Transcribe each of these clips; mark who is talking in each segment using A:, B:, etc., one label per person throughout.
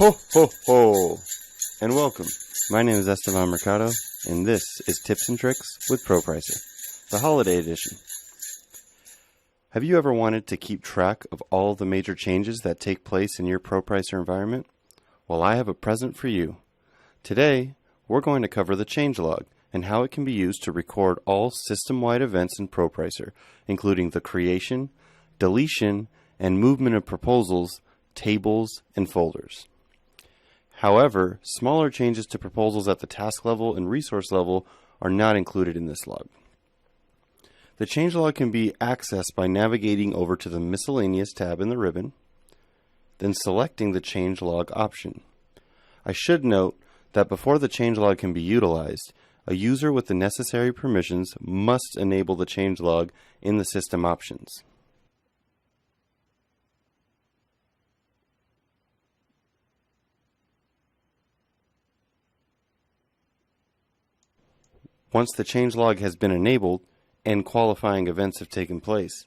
A: Ho, ho, ho, and welcome. My name is Esteban Mercado, and this is Tips and Tricks with ProPricer, the holiday edition. Have you ever wanted to keep track of all the major changes that take place in your ProPricer environment? Well, I have a present for you. Today, we're going to cover the ChangeLog and how it can be used to record all system-wide events in ProPricer, including the creation, deletion, and movement of proposals, tables, and folders. However, smaller changes to proposals at the task level and resource level are not included in this log. The ChangeLog can be accessed by navigating over to the Miscellaneous tab in the ribbon, then selecting the ChangeLog option. I should note that before the ChangeLog can be utilized, a user with the necessary permissions must enable the ChangeLog in the system options. Once the ChangeLog has been enabled and qualifying events have taken place,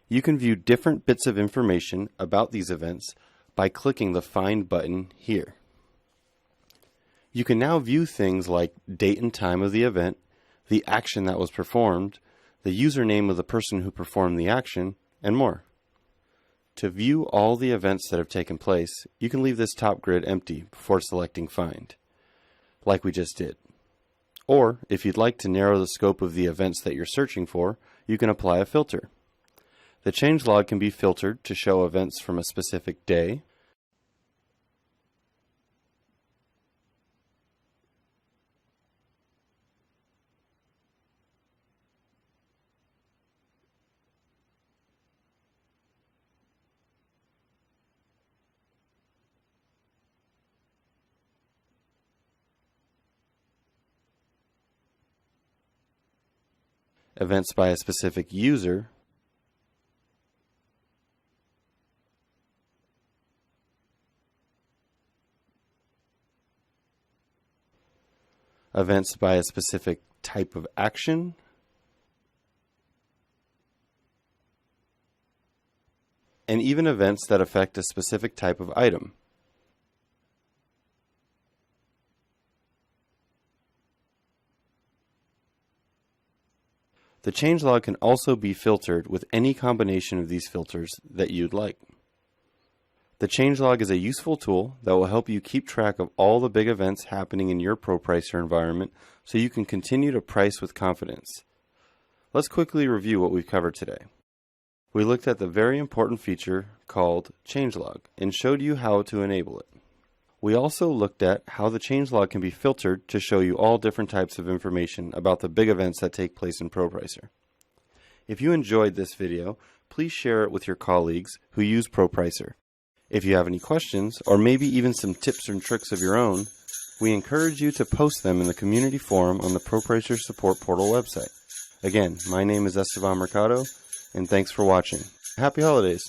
A: you can view different bits of information about these events by clicking the Find button here. You can now view things like date and time of the event, the action that was performed, the username of the person who performed the action, and more. To view all the events that have taken place, you can leave this top grid empty before selecting Find, like we just did. Or, if you'd like to narrow the scope of the events that you're searching for, you can apply a filter. The ChangeLog can be filtered to show events from a specific day, events by a specific user, events by a specific type of action, and even events that affect a specific type of item. The ChangeLog can also be filtered with any combination of these filters that you'd like. The ChangeLog is a useful tool that will help you keep track of all the big events happening in your ProPricer environment so you can continue to price with confidence. Let's quickly review what we've covered today. We looked at the very important feature called ChangeLog and showed you how to enable it. We also looked at how the ChangeLog can be filtered to show you all different types of information about the big events that take place in ProPricer. If you enjoyed this video, please share it with your colleagues who use ProPricer. If you have any questions, or maybe even some tips and tricks of your own, we encourage you to post them in the community forum on the ProPricer Support Portal website. Again, my name is Esteban Mercado, and thanks for watching. Happy holidays!